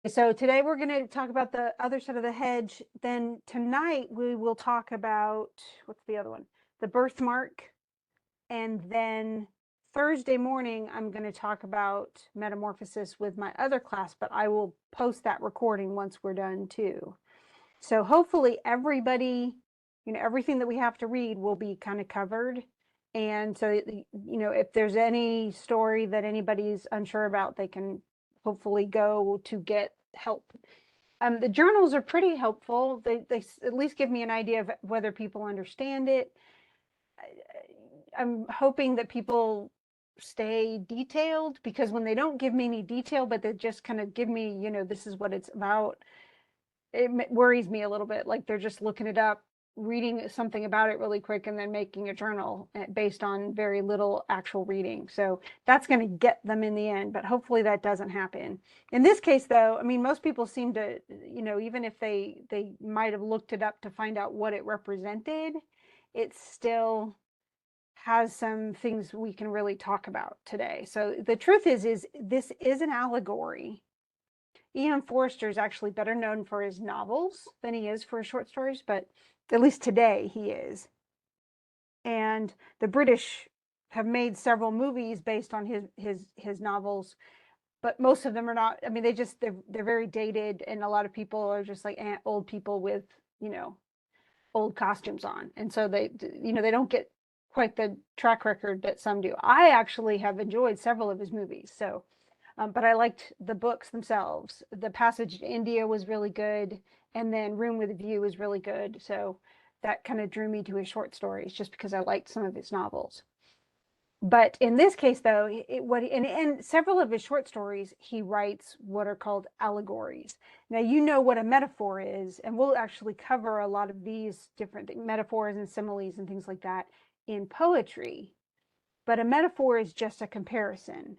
So today we're going to talk about the other side of the hedge. Then tonight we will talk about, what's the other one? The birthmark. And then Thursday morning, I'm going to talk about metamorphosis with my other class, but I will post that recording once we're done too. So hopefully everybody, everything that we have to read will be kind of covered. And so, if there's any story that anybody's unsure about, they can hopefully go to get help. The journals are pretty helpful. They at least give me an idea of whether people understand it. I'm hoping that people stay detailed, because when they don't give me any detail, but they just kind of give me, this is what it's about, it worries me a little bit. Like they're just looking it up, reading something about it really quick, and then making a journal based on very little actual reading. So that's going to get them in the end, but hopefully that doesn't happen. In this case, though, I mean, most people seem to, even if they might have looked it up to find out what it represented, it still has some things we can really talk about today. So the truth is this is an allegory. E.M. Forster is actually better known for his novels than he is for his short stories, but at least today he is. And the British have made several movies based on his novels, but most of them are not. I mean, they're very dated, and a lot of people are just like old people with old costumes on, and so they don't get quite the track record that some do. I actually have enjoyed several of his movies, so but I liked the books themselves. The Passage to India was really good, and then Room with a View was really good. So that kind of drew me to his short stories, just because I liked some of his novels. But in this case, though, in several of his short stories, he writes what are called allegories. Now, you know what a metaphor is, and we'll actually cover a lot of these different metaphors and similes and things like that in poetry. But a metaphor is just a comparison.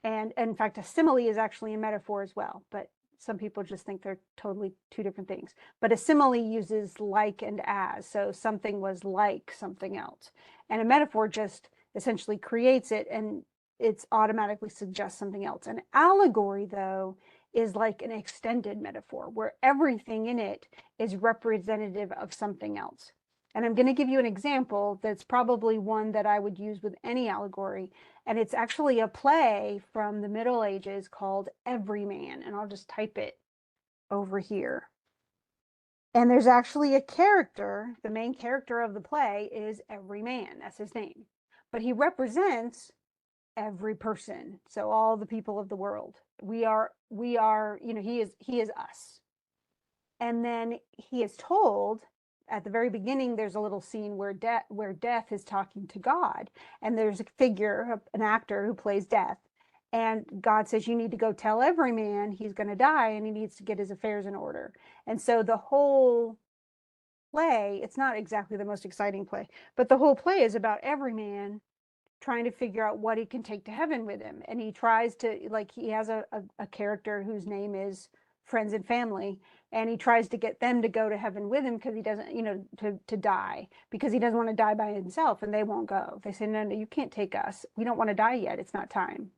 And in fact, a simile is actually a metaphor as well, but some people just think they're totally two different things. But a simile uses like and as, so something was like something else. And a metaphor just essentially creates it, and it's automatically suggests something else. An allegory, though, is like an extended metaphor where everything in it is representative of something else. And I'm going to give you an example that's probably one that I would use with any allegory. And it's actually a play from the Middle Ages called Everyman. And I'll just type it over here. And there's actually a character, the main character of the play is Everyman. That's his name. But he represents every person. So all the people of the world. We are, he is us. And then he is told at the very beginning, there's a little scene where Death is talking to God, and there's a figure, an actor who plays Death, and God says, you need to go tell every man he's going to die, and he needs to get his affairs in order. And so the whole play, it's not exactly the most exciting play, but the whole play is about every man trying to figure out what he can take to heaven with him. And he tries to, like, he has a character whose name is Friends and Family, and he tries to get them to go to heaven with him because he doesn't, to die, because he doesn't want to die by himself, and they won't go. They say, no, no, you can't take us. We don't want to die yet. It's not time.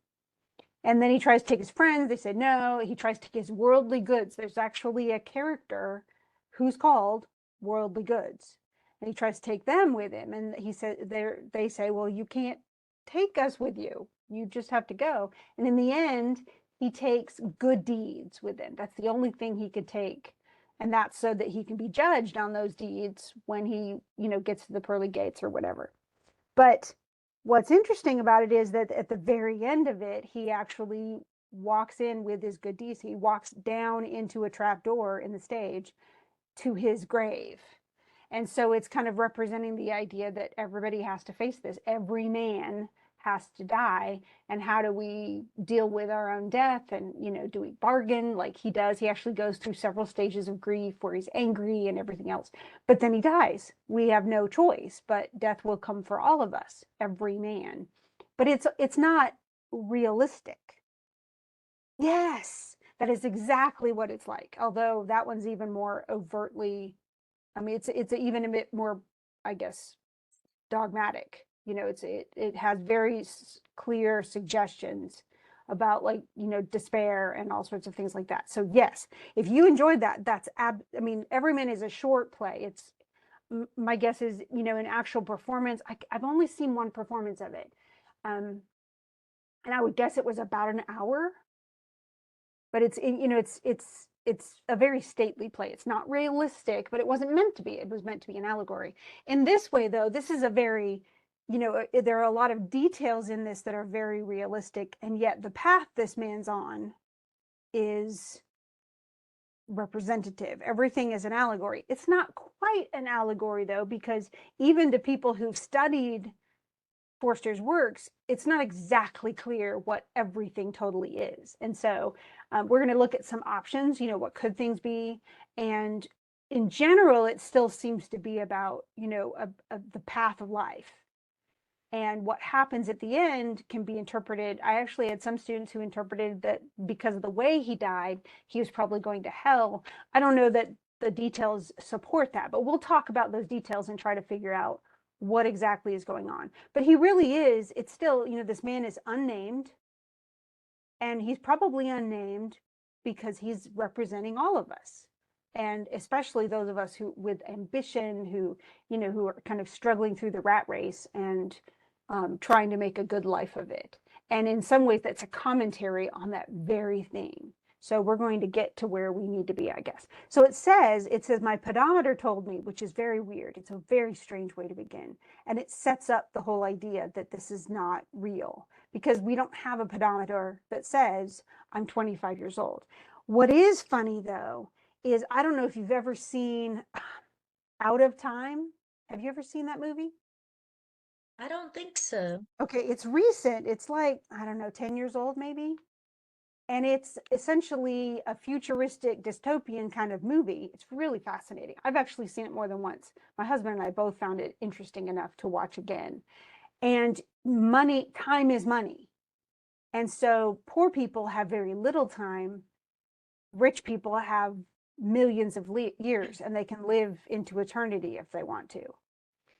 And then he tries to take his friends. They say, no. He tries to take his worldly goods. There's actually a character who's called Worldly Goods. And he tries to take them with him. And he said, they say, well, you can't take us with you. You just have to go. And in the end, he takes good deeds with him. That's the only thing he could take. And that's so that he can be judged on those deeds when he, gets to the pearly gates or whatever. But what's interesting about it is that at the very end of it, he actually walks in with his good deeds. He walks down into a trap door in the stage to his grave. And so it's kind of representing the idea that everybody has to face this. Every man has to die. And how do we deal with our own death? And, do we bargain like he does? He actually goes through several stages of grief where he's angry and everything else. But then he dies. We have no choice, but death will come for all of us, every man. But it's not realistic. Yes, that is exactly what it's like. Although that one's even more overtly, I mean, it's even a bit more, I guess, dogmatic. It has very clear suggestions about like, despair and all sorts of things like that. So yes, if you enjoyed that, I mean, Everyman is a short play. It's my guess is, an actual performance. I've only seen one performance of it. And I would guess it was about an hour, but it's a very stately play. It's not realistic, but it wasn't meant to be. It was meant to be an allegory. In this way, though, this is a very, there are a lot of details in this that are very realistic, and yet the path this man's on is representative. Everything is an allegory. It's not quite an allegory, though, because even to people who've studied Forster's works, it's not exactly clear what everything totally is. And so we're going to look at some options, what could things be? And in general, it still seems to be about, the path of life. And what happens at the end can be interpreted. I actually had some students who interpreted that because of the way he died, he was probably going to hell. I don't know that the details support that, but we'll talk about those details and try to figure out what exactly is going on. But he really is, it's still, this man is unnamed, and he's probably unnamed because he's representing all of us. And especially those of us who with ambition, who are kind of struggling through the rat race and trying to make a good life of it. And in some ways, that's a commentary on that very thing. So we're going to get to where we need to be, I guess. So it says, my pedometer told me, which is very weird. It's a very strange way to begin. And it sets up the whole idea that this is not real, because we don't have a pedometer that says I'm 25 years old. What is funny, though, is I don't know if you've ever seen Out of Time. Have you ever seen that movie? I don't think so. Okay, it's recent. It's like, I don't know, 10 years old maybe. And it's essentially a futuristic dystopian kind of movie. It's really fascinating. I've actually seen it more than once. My husband and I both found it interesting enough to watch again. And time is money. And so poor people have very little time. Rich people have millions of years, and they can live into eternity if they want to.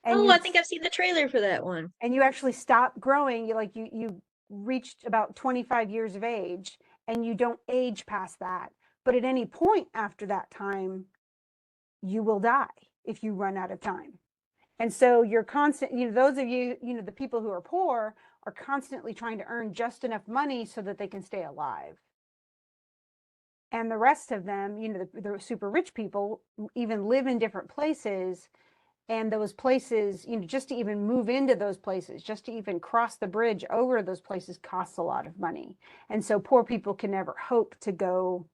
And Oh, you I think I've seen the trailer for that one. actually stop growing. You reached about 25 years of age, and you don't age past that. But at any point after that time, you will die if you run out of time. And so you're constant, those of you, the people who are poor are constantly trying to earn just enough money so that they can stay alive. And the rest of them, the super rich people, even live in different places. And those places, just to even move into those places, just to even cross the bridge over those places costs a lot of money. And so poor people can never hope to go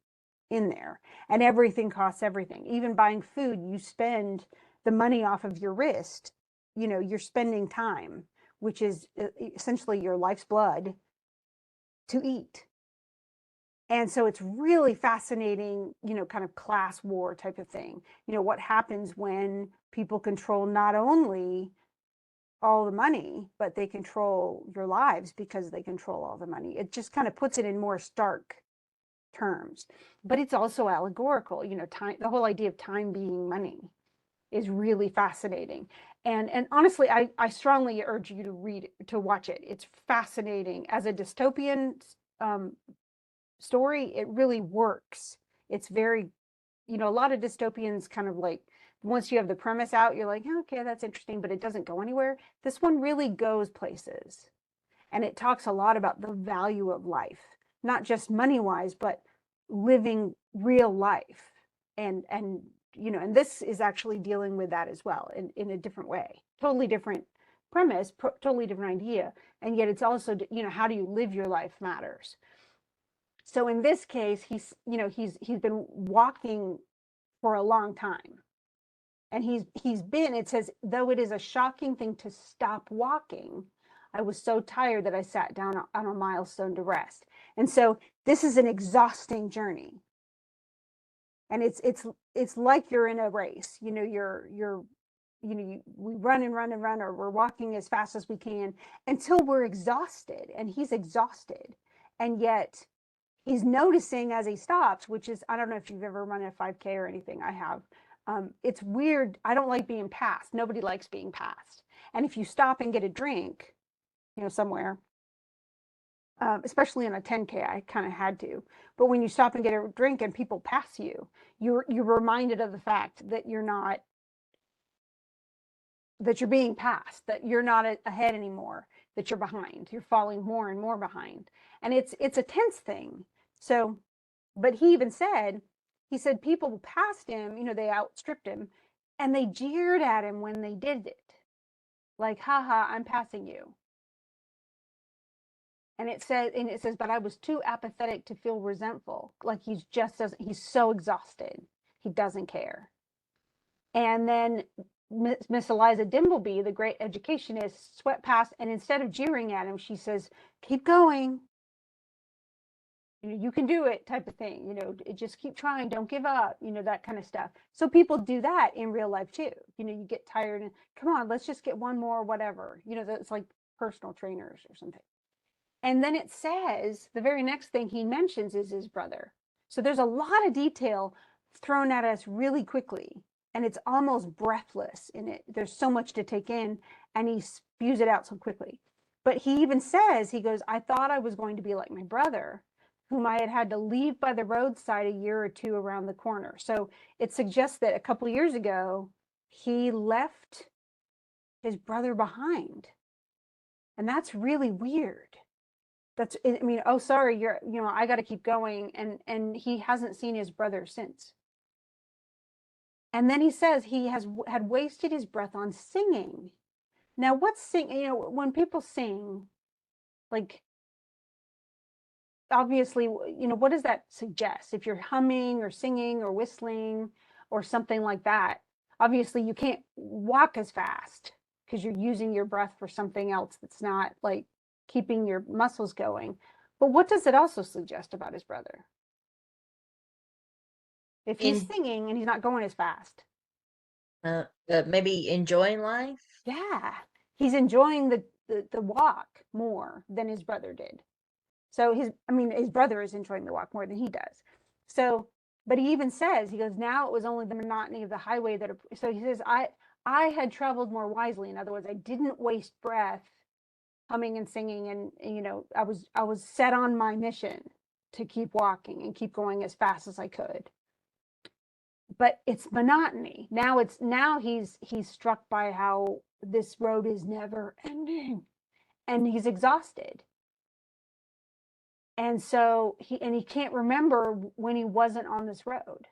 in there. And everything costs everything. Even buying food, you spend the money off of your wrist. You're spending time, which is essentially your life's blood, to eat. And so it's really fascinating, kind of class war type of thing. What happens when people control not only all the money, but they control your lives because they control all the money. It just kind of puts it in more stark terms. But it's also allegorical. Time, the whole idea of time being money is really fascinating. And honestly, I strongly urge you to watch it. It's fascinating. As a dystopian story, it really works. It's very, a lot of dystopians kind of like, once you have the premise out, you're like, oh, okay, that's interesting, but it doesn't go anywhere. This one really goes places. And it talks a lot about the value of life, not just money wise, but living real life. And this is actually dealing with that as well in a different way. Totally different premise, totally different idea. And yet it's also, how do you live your life matters. So in this case, he's been walking for a long time. And it says, though it is a shocking thing to stop walking, I was so tired that I sat down on a milestone to rest. And so this is an exhausting journey. And it's like you're in a race. We run and run and run, or we're walking as fast as we can until we're exhausted. And he's exhausted. And yet he's noticing as he stops, which is, I don't know if you've ever run a 5K or anything. I have. It's weird. I don't like being passed. Nobody likes being passed. And if you stop and get a drink, somewhere, especially in a 10K, I kind of had to. But when you stop and get a drink and people pass you, you're reminded of the fact that you're not, that you're being passed, that you're not ahead anymore, that you're behind, you're falling more and more behind. And it's a tense thing. So, but he even said, he said people passed him, they outstripped him, and they jeered at him when they did it. Like, haha, I'm passing you. And it says, but I was too apathetic to feel resentful. Like he's so exhausted. He doesn't care. And then Miss Eliza Dimbleby, the great educationist, swept past, and instead of jeering at him, she says, keep going. You can do it, type of thing. Just keep trying, don't give up, that kind of stuff. So people do that in real life too. You get tired and come on, let's just get one more, whatever. It's like personal trainers or something. And then it says the very next thing he mentions is his brother. So there's a lot of detail thrown at us really quickly, and it's almost breathless in it. There's so much to take in, and he spews it out so quickly. But he even says, he goes, I thought I was going to be like my brother, whom I had to leave by the roadside a year or two around the corner. So it suggests that a couple of years ago, he left his brother behind. And that's really weird. I mean, oh, sorry, I got to keep going. And he hasn't seen his brother since. And then he says he had wasted his breath on singing. Now, what's when people sing, like, obviously, what does that suggest? If you're humming or singing or whistling or something like that, obviously you can't walk as fast because you're using your breath for something else that's not like keeping your muscles going. But what does it also suggest about his brother? If he's In singing and he's not going as fast. maybe enjoying life. Yeah. He's enjoying the walk more than his brother did. So his brother is enjoying the walk more than he does. So, but he even says, he goes, now it was only the monotony of the highway that, so he says, I had traveled more wisely. In other words, I didn't waste breath humming and singing. And, I was set on my mission to keep walking and keep going as fast as I could. But it's monotony. Now he's struck by how this road is never ending and he's exhausted. And so he can't remember when he wasn't on this road.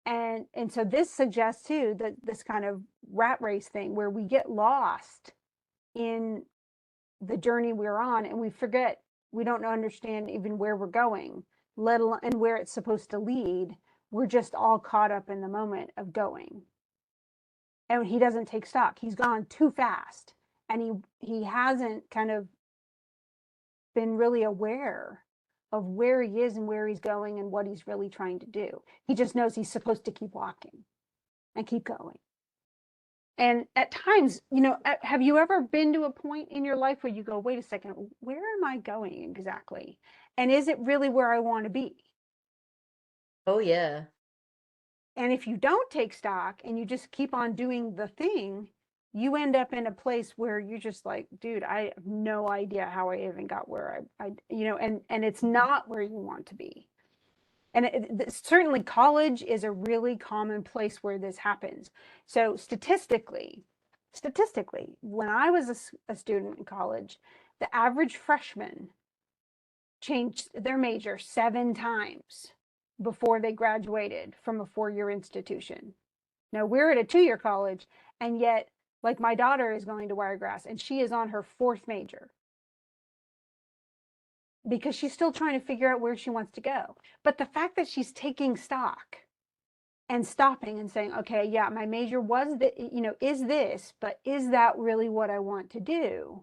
And so this suggests too that this kind of rat race thing where we get lost in the journey we're on and we forget, we don't understand even where we're going, let alone and where it's supposed to lead. We're just all caught up in the moment of going. And he doesn't take stock. He's gone too fast. And he hasn't kind of been really aware of where he is and where he's going and what he's really trying to do. He just knows he's supposed to keep walking and keep going. And at times, have you ever been to a point in your life where you go, wait a second, where am I going exactly? And is it really where I want to be? Oh yeah. And if you don't take stock and you just keep on doing the thing, you end up in a place where you're just like, dude, I have no idea how I even got where and it's not where you want to be. And certainly college is a really common place where this happens. So statistically, when I was a student in college, the average freshman changed their major 7 times before they graduated from a 4-year institution. Now we're at a 2-year college, and yet, like my daughter is going to Wiregrass, and she is on her 4th major because she's still trying to figure out where she wants to go. But the fact that she's taking stock and stopping and saying, okay, yeah, my major was is this, but is that really what I want to do?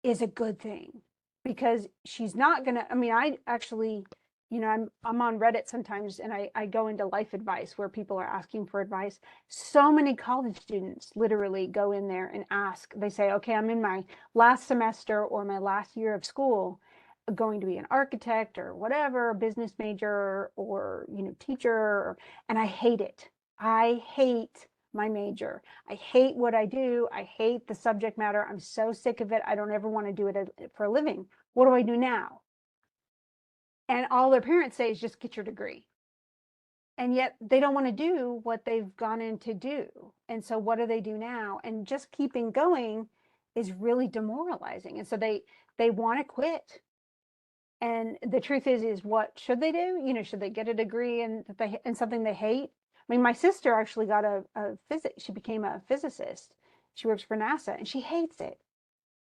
Is a good thing, because she's not gonna, I mean, I actually, I'm on Reddit sometimes and I go into life advice where people are asking for advice. So many college students literally go in there and ask, they say, okay, I'm in my last semester or my last year of school, going to be an architect or whatever, a business major or, teacher, and I hate it. I hate my major. I hate what I do. I hate the subject matter. I'm so sick of it. I don't ever want to do it for a living. What do I do now? And all their parents say is just get your degree. And yet they don't want to do what they've gone in to do. And so what do they do now? And just keeping going is really demoralizing. And so they want to quit. And the truth is what should they do? You know, should they get a degree in something they hate? I mean, my sister actually got a physics. She became a physicist. She works for NASA, and she hates it.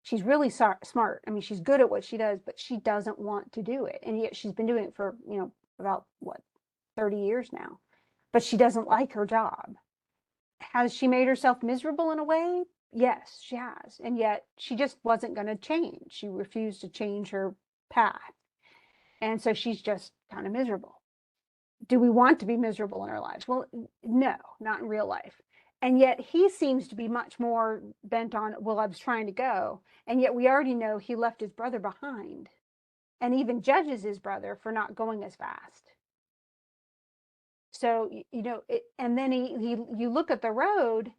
She's really smart. I mean, she's good at what she does, but she doesn't want to do it. And yet she's been doing it for, you know, about what, 30 years now. But she doesn't like her job. Has she made herself miserable in a way? Yes, she has. And yet she just wasn't going to change. She refused to change her path. And so she's just kind of miserable. Do we want to be miserable in our lives? Well, no, not in real life. And yet he seems to be much more bent on, well, I was trying to go. And yet we already know he left his brother behind and even judges his brother for not going as fast. So, you know, and then you look at the road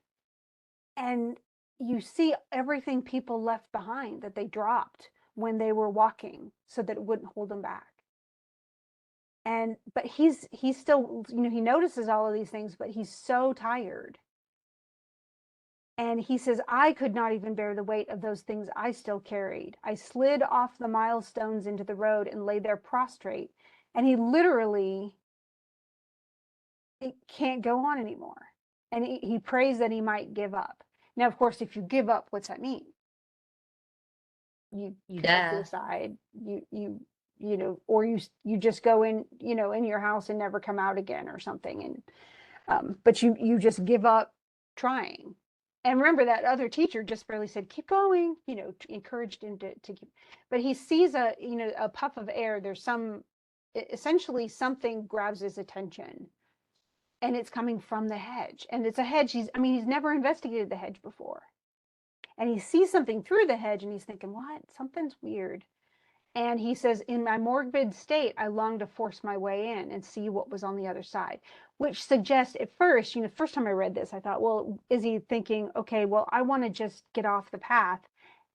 and you see everything people left behind that they dropped when they were walking so that it wouldn't hold them back. And but he's still, you know, he notices all of these things, but he's so tired. And he says, I could not even bear the weight of those things I still carried. I slid off the milestones into the road and lay there prostrate. And he literally can't go on anymore. And he prays that he might give up. Now, of course, if you give up, what's that mean? You You commit die. suicide. You know, or you just go in, you know, in your house and never come out again or something. And but you just give up trying. And remember that other teacher just barely said, keep going, you know, encouraged him to keep. But he sees a puff of air. There's essentially something grabs his attention, and it's coming from the hedge. And it's a hedge. He's never investigated the hedge before. And he sees something through the hedge, and he's thinking, what? Something's weird. And he says, in my morbid state, I long to force my way in and see what was on the other side, which suggests at first, you know, the first time I read this, I thought, well, is he thinking, okay, well, I want to just get off the path.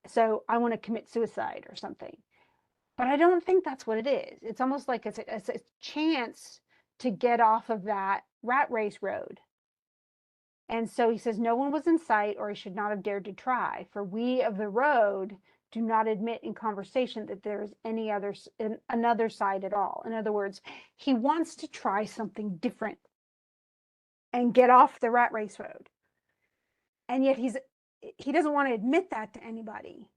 So I want to commit suicide or something. But I don't think that's what it is. It's almost like it's a chance to get off of that rat race road. And so he says, no one was in sight, or he should not have dared to try. For we of the road do not admit in conversation that there is another side at all. In other words, he wants to try something different and get off the rat race road. And yet he doesn't want to admit that to anybody,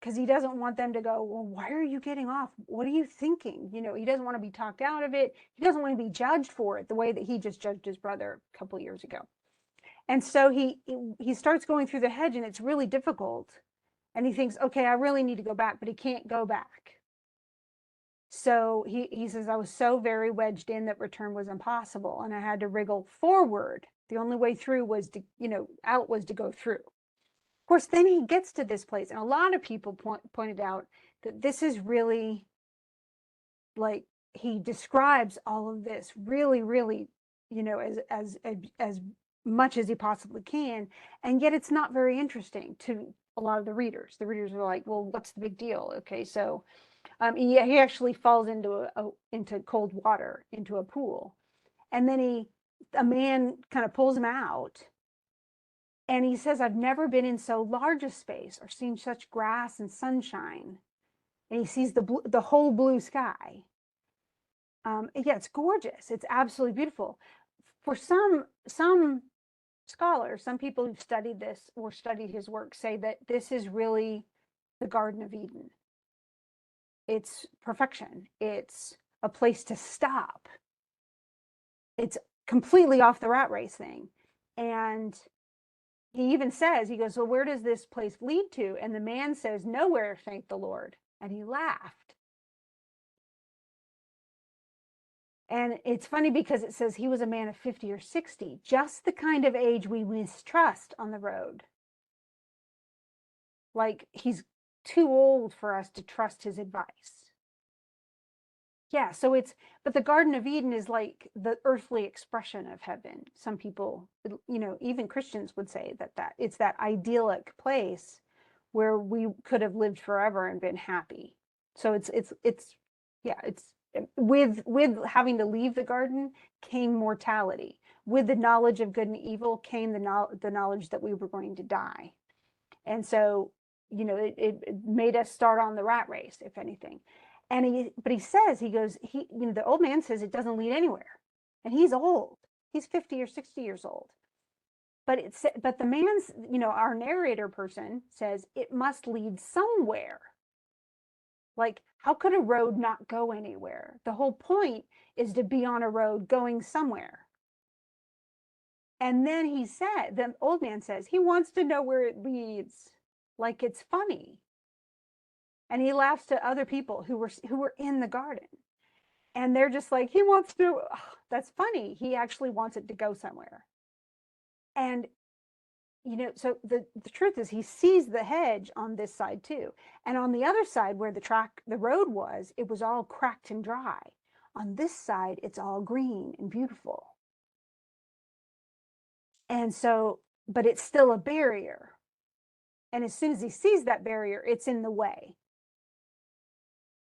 because he doesn't want them to go, well, why are you getting off? What are you thinking? You know, he doesn't want to be talked out of it. He doesn't want to be judged for it the way that he just judged his brother a couple of years ago. And so he starts going through the hedge, and it's really difficult. And he thinks, okay, I really need to go back, but he can't go back. So he says, I was so very wedged in that return was impossible, and I had to wriggle forward. The only way through was to, you know, out was to go through. Of course, then he gets to this place, and a lot of people pointed out that this is really, like, he describes all of this really, really, you know, as much as he possibly can, and yet it's not very interesting to a lot of the readers. The readers are like, well, what's the big deal? Okay, so he actually falls into cold water, into a pool, and then a man kind of pulls him out, and he says, I've never been in so large a space or seen such grass and sunshine. And he sees the whole blue sky. Yeah, it's gorgeous. It's absolutely beautiful. For some scholars, some people who've studied this or studied his work, say that this is really the Garden of Eden. It's perfection. It's a place to stop. It's completely off the rat race thing. And he even says, he goes, well, where does this place lead to? And the man says, nowhere, thank the Lord. And he laughed. And it's funny because it says he was a man of 50 or 60, just the kind of age we mistrust on the road. Like, he's too old for us to trust his advice. Yeah, so but the Garden of Eden is like the earthly expression of heaven. Some people, you know, even Christians would say that it's that idyllic place where we could have lived forever and been happy. So yeah, it's with having to leave the garden came mortality. With the knowledge of good and evil came the knowledge that we were going to die. And so, it made us start on the rat race, if anything. But he says, he goes, the old man says it doesn't lead anywhere. And he's old. He's 50 or 60 years old. But the man's, our narrator person says it must lead somewhere. Like, how could a road not go anywhere? The whole point is to be on a road going somewhere. And then the old man says, he wants to know where it leads. Like it's funny. And he laughs to other people who were in the garden. And they're just like, he wants to, oh, that's funny. He actually wants it to go somewhere. And so the truth is he sees the hedge on this side too. And on the other side where the road was, it was all cracked and dry. On this side, it's all green and beautiful. And so, but it's still a barrier. And as soon as he sees that barrier, it's in the way.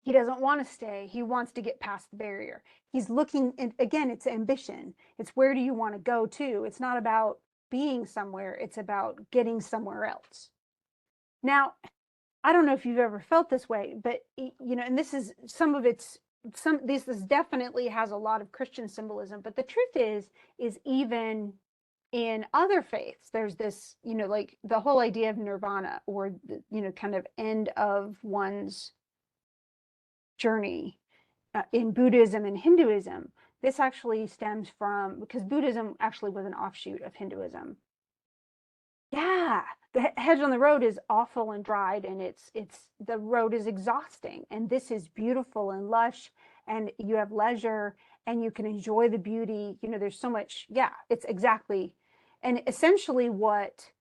He doesn't want to stay. He wants to get past the barrier. He's looking, and again, it's ambition. It's where do you want to go to? It's not about being somewhere. It's about getting somewhere else. Now, I don't know if you've ever felt this way, but and this is this definitely has a lot of Christian symbolism, but the truth is even in other faiths, there's this, like the whole idea of nirvana, or the, kind of end of one's journey. In Buddhism and Hinduism, this actually stems from, because Buddhism actually was an offshoot of Hinduism. Yeah, the hedge on the road is awful and dried, and the road is exhausting, and this is beautiful and lush, and you have leisure, and you can enjoy the beauty. There's so much. Yeah, it's exactly, and essentially what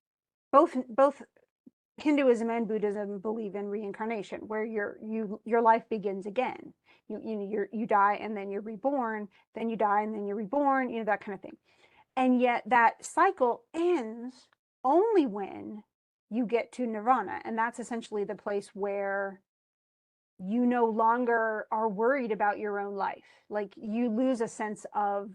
both Hinduism and Buddhism believe in reincarnation, where your life begins again. You die and then you're reborn, then you die and then you're reborn, that kind of thing. And yet that cycle ends only when you get to nirvana, and that's essentially the place where you no longer are worried about your own life. Like you lose a sense of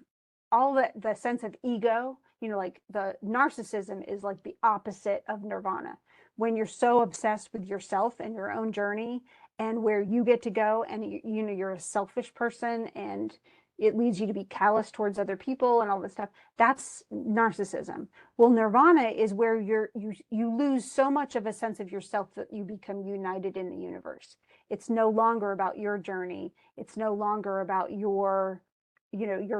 all the sense of ego. Like the narcissism is like the opposite of nirvana, when you're so obsessed with yourself and your own journey and where you get to go, and you're a selfish person, and it leads you to be callous towards other people and all this stuff. That's narcissism. Well, nirvana is where you lose so much of a sense of yourself that you become united in the universe. It's no longer about your journey. It's no longer about your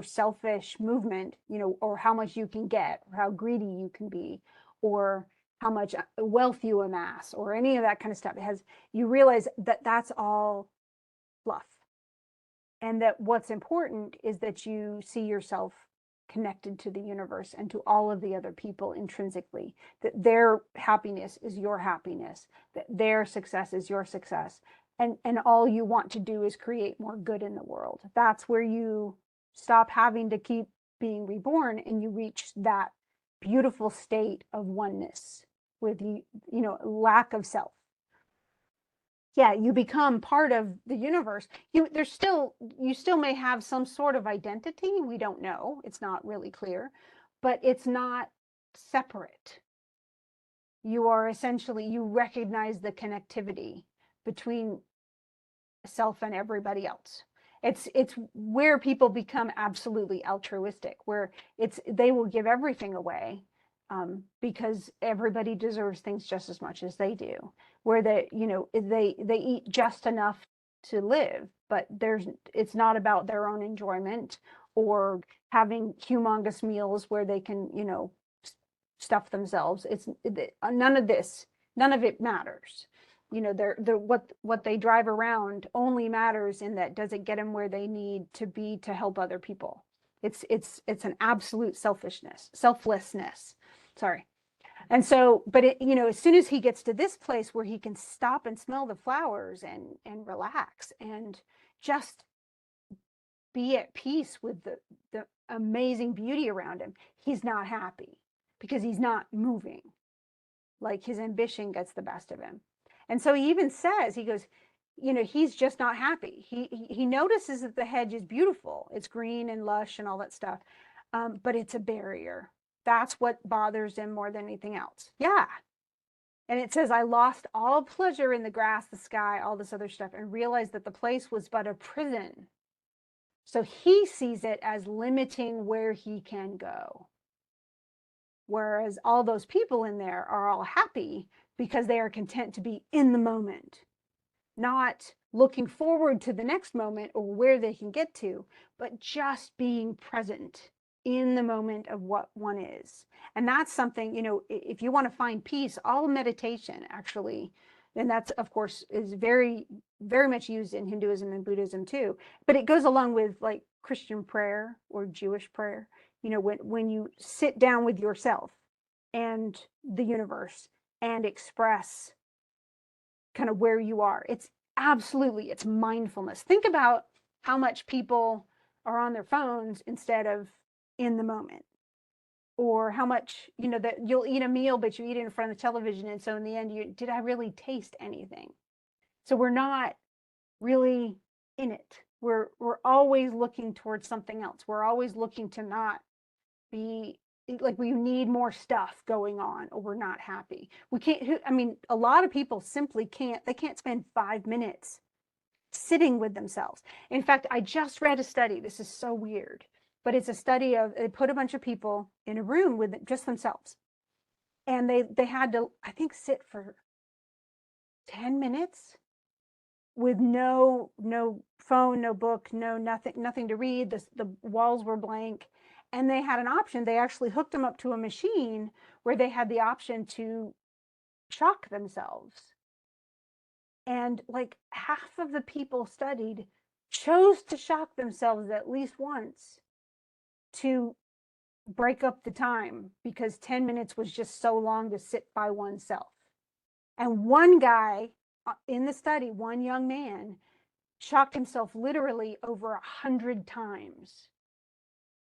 selfish movement, or how much you can get, or how greedy you can be, or how much wealth you amass, or any of that kind of stuff. You realize that that's all fluff. And that what's important is that you see yourself connected to the universe and to all of the other people intrinsically, that their happiness is your happiness, that their success is your success. And all you want to do is create more good in the world. That's where you stop having to keep being reborn, and you reach that beautiful state of oneness with lack of self. Yeah, you become part of the universe. You still may have some sort of identity. We don't know. It's not really clear, but it's not separate. You recognize the connectivity between self and everybody else. It's where people become absolutely altruistic, where they will give everything away, because everybody deserves things just as much as they do. Where they eat just enough to live, but it's not about their own enjoyment or having humongous meals where they can stuff themselves. It's none of this. None of it matters. They're what they drive around only matters in that, does it get them where they need to be to help other people? It's an absolute selflessness. Sorry. And so, but as soon as he gets to this place where he can stop and smell the flowers and relax and just be at peace with the amazing beauty around him, he's not happy because he's not moving. Like his ambition gets the best of him. And so he even says, he goes, he's just not happy. He notices that the hedge is beautiful. It's green and lush and all that stuff. But it's a barrier. That's what bothers him more than anything else. Yeah. And it says, I lost all pleasure in the grass, the sky, all this other stuff, and realized that the place was but a prison. So he sees it as limiting where he can go. Whereas all those people in there are all happy because they are content to be in the moment, not looking forward to the next moment or where they can get to, but just being present in the moment of what one is. And that's something, if you want to find peace, all meditation actually, and that's of course is very, very much used in Hinduism and Buddhism too, but it goes along with like Christian prayer or Jewish prayer. When you sit down with yourself and the universe and express kind of where you are. It's mindfulness. Think about how much people are on their phones instead of in the moment, or how much, that you'll eat a meal, but you eat it in front of the television. And so in the end, did I really taste anything? So we're not really in it. We're always looking towards something else. We're always looking to not be like, we need more stuff going on or we're not happy. We can't, I mean, a lot of people simply can't spend 5 minutes sitting with themselves. In fact, I just read a study. This is so weird, but it's a study of, they put a bunch of people in a room with just themselves. And they had to, I think, sit for 10 minutes with no phone, no book, no nothing to read. The walls were blank, and they had an option. They actually hooked them up to a machine where they had the option to shock themselves. And like half of the people studied chose to shock themselves at least once to break up the time, because 10 minutes was just so long to sit by oneself. And one guy in the study, one young man, shocked himself literally over 100 times.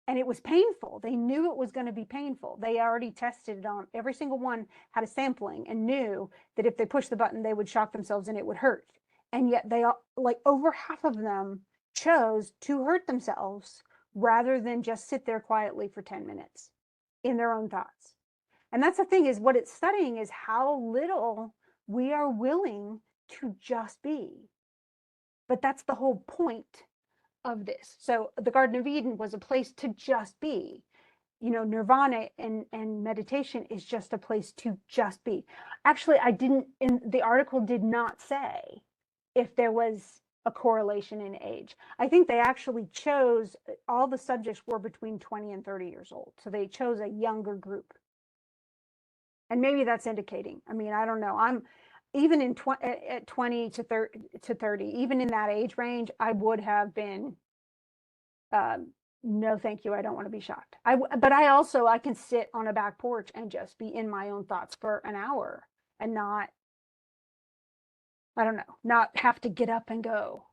And it was painful. They knew it was going to be painful. They already tested it on every single one, had a sampling, and knew that if they pushed the button, they would shock themselves and it would hurt. And yet they all, like over half of them, chose to hurt themselves rather than just sit there quietly for 10 minutes in their own thoughts. And that's the thing, is what it's studying is how little we are willing to just be. But that's the whole point of this. So the Garden of Eden was a place to just be. Nirvana and meditation is just a place to just be. Actually, the article did not say if there was a correlation in age. I think they actually chose, all the subjects were between 20 and 30 years old. So they chose a younger group. And maybe that's indicating, I mean, I don't know. I'm even at 20 to 30, even in that age range, I would have been, no, thank you. I don't want to be shocked. But I can sit on a back porch and just be in my own thoughts for an hour and not, I don't know, not have to get up and go.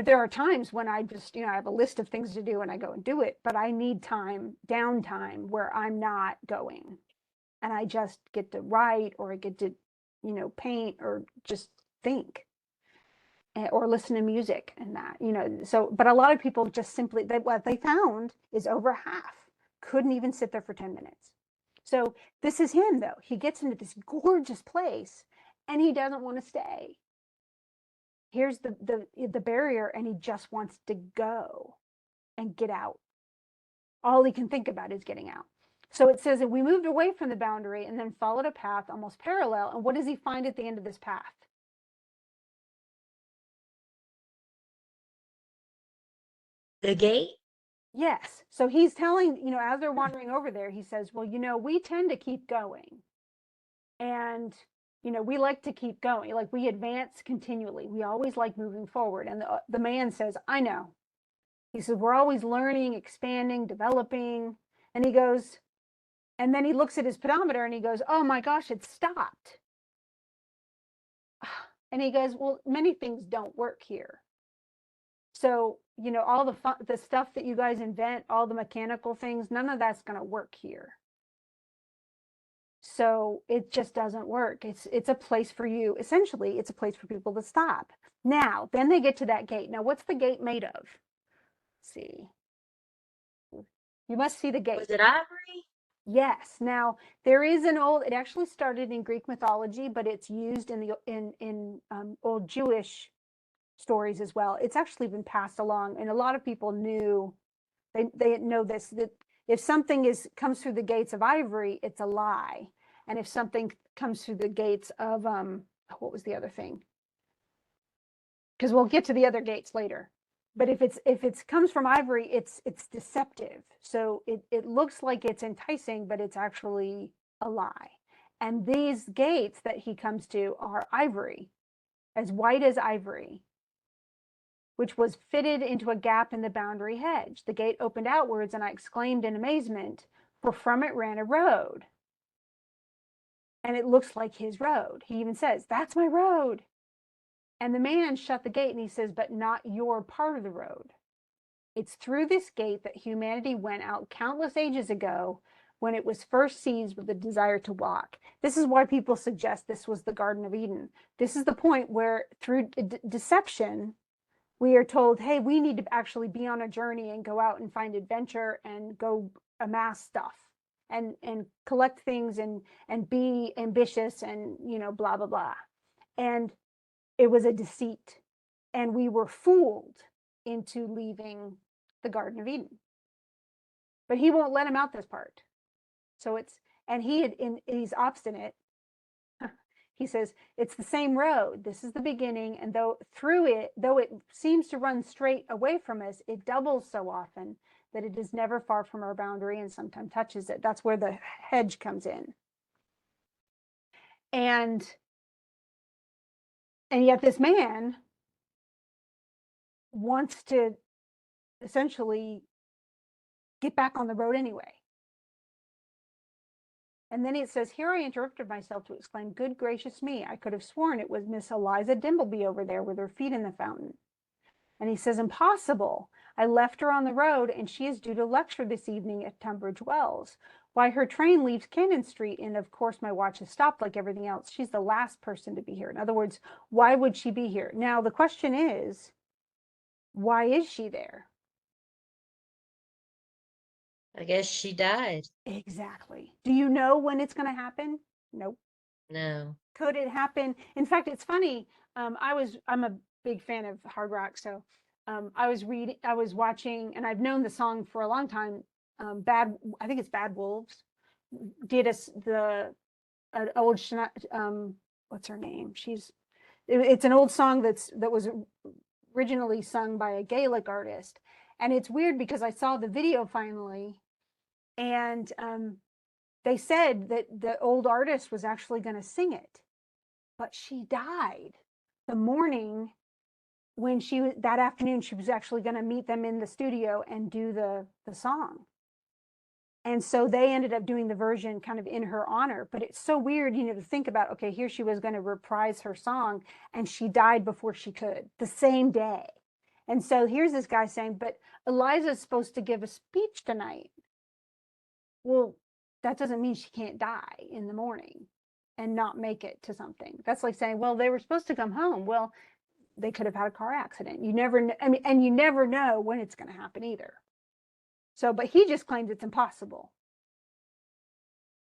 There are times when I just, I have a list of things to do and I go and do it, but I need downtime where I'm not going. And I just get to write, or I get to, paint, or just think, or listen to music and that, so, but a lot of people just simply, what they found is over half couldn't even sit there for 10 minutes. So this is him though. He gets into this gorgeous place and he doesn't want to stay. Here's the barrier, and he just wants to go and get out. All he can think about is getting out. So it says that we moved away from the boundary and then followed a path almost parallel. And what does he find at the end of this path? The gate? Yes. So he's telling, as they're wandering over there, he says, well, we tend to keep going. And, we like to keep going. Like, we advance continually. We always like moving forward. And the man says, I know. He says, we're always learning, expanding, developing. And he goes, and then he looks at his pedometer and he goes, oh my gosh, it stopped. And he goes, well, many things don't work here. So, all the stuff that you guys invent, all the mechanical things, none of that's going to work here. So it just doesn't work. It's a place for you. Essentially, it's a place for people to stop. Now, then they get to that gate. Now, what's the gate made of? Let's see. You must see the Was gate. it ivory? Yes. Now, there is an old, it actually started in Greek mythology, but it's used in the old Jewish stories as well. It's actually been passed along, and a lot of people knew, they know this, that if something comes through the gates of ivory, it's a lie. And if something comes through the gates of what was the other thing? Because we'll get to the other gates later. But if it comes from ivory, it's deceptive. So it looks like it's enticing, but it's actually a lie. And these gates that he comes to are ivory, as white as ivory, which was fitted into a gap in the boundary hedge. The gate opened outwards, and I exclaimed in amazement, for from it ran a road. And it looks like his road. He even says, "That's my road." And the man shut the gate, and he says, "But not your part of the road. It's through this gate that humanity went out countless ages ago, when it was first seized with the desire to walk." This is why people suggest this was the Garden of Eden. This is the point where, through deception, we are told, hey, we need to actually be on a journey and go out and find adventure and go amass stuff and collect things and be ambitious and, blah, blah, blah. And it was a deceit. And we were fooled into leaving the Garden of Eden. But he won't let him out this part. So he's obstinate. He says, it's the same road. This is the beginning. And though it seems to run straight away from us, it doubles so often that it is never far from our boundary and sometimes touches it. That's where the hedge comes in. And yet this man wants to essentially get back on the road anyway. And then it says, here I interrupted myself to exclaim, good gracious me, I could have sworn it was Miss Eliza Dimbleby over there with her feet in the fountain. And he says, impossible. I left her on the road, and she is due to lecture this evening at Tunbridge Wells. Why, her train leaves Cannon Street, and of course my watch has stopped like everything else. She's the last person to be here. In other words, why would she be here? Now, the question is, why is she there? I guess she died. Exactly. Do you know when it's going to happen? Nope. No. Could it happen? In fact, it's funny. I'm a big fan of hard rock, so I was watching, and I've known the song for a long time. I think it's Bad Wolves. Did an old what's her name? It's an old song that was originally sung by a Gaelic artist, and it's weird because I saw the video finally, and they said that the old artist was actually going to sing it, but she died the morning when that afternoon she was actually going to meet them in the studio and do the song. And so they ended up doing the version kind of in her honor. But it's so weird, to think about, okay, here she was going to reprise her song, and she died before she could, the same day. And so here's this guy saying, but Eliza's supposed to give a speech tonight. Well, that doesn't mean she can't die in the morning and not make it to something. That's like saying, well, they were supposed to come home. Well, they could have had a car accident. You never know. I mean, and you never know when it's going to happen either. So, but he just claims it's impossible.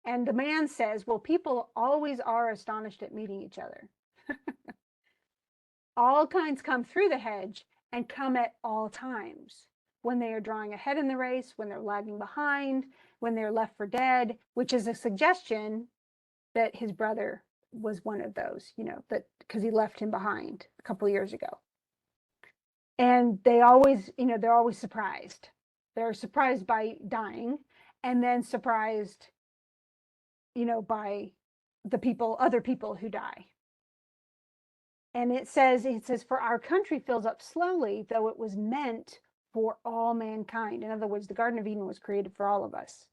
And the man says, well, people always are astonished at meeting each other. All kinds come through the hedge and come at all times. When they are drawing ahead in the race, when they're lagging behind, when they're left for dead, which is a suggestion that his brother was one of those, that because he left him behind a couple of years ago. And they always, they're always surprised. They're surprised by dying, and then surprised, by other people who die. And it says, for our country fills up slowly, though it was meant for all mankind. In other words, the Garden of Eden was created for all of us,